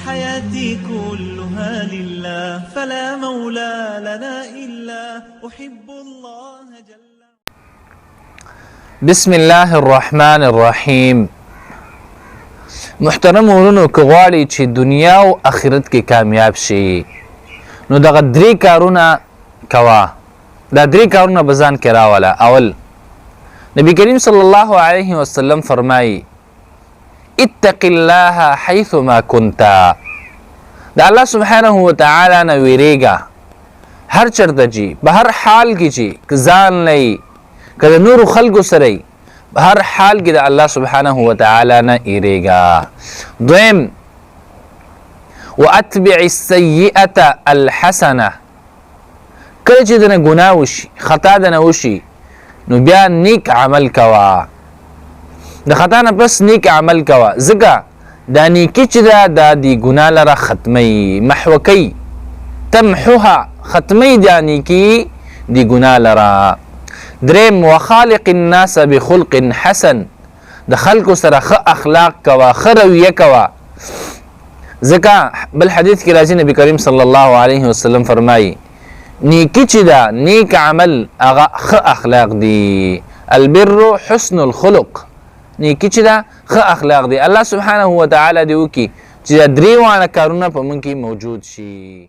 حياتي كلها لله فلا مولى لنا إلا أحب الله جل. بسم الله الرحمن الرحیم. محترم ورونو که غواړئ چې دنیا او آخرت کې کامیاب شي نو دغه درې کارونه کوه. دا درې کارونه به ځان کې راوله. اول، نبی کریم صلی الله علیه وسلم فرمایي اتق الله حیث ما کنت. د الله سبحانه وتعالی نه ویریږه هر چرته چې په هر حال کې چې ځان لئ که د نورو خلکو سره په هر حال کې د الله سبحانه وتعالی نه ایریږه. دویم، واتبع السیئة الحسنه. کله چې دنه ګناه وشي، خطا دنه وشي، نو بیا نیک عمل کوه. د خطا نه پس نیک عمل کوه، ځکه دا نیکي چې ده دا د ګناه لره ختموي، محو کوي، تمحوها، ختموي دا نیکي د ګناه لره. دریم، وخالق الناس بخلق حسن. د خلکو سره ښه اخلاق کوه، ښه رویه کوه، ځکه بل حدیث کې راځي نبی کریم صلی الله علیه وسلم فرمایي نیکی چې ده، نیک عمل هغه ښه اخلاق دي. البر حسن الخلق. نیکی چې ده ښه اخلاق دي. الله سبحانه وتعالی دې وکړي چې دا درې واړه کارونه په موږ کې موجود شي.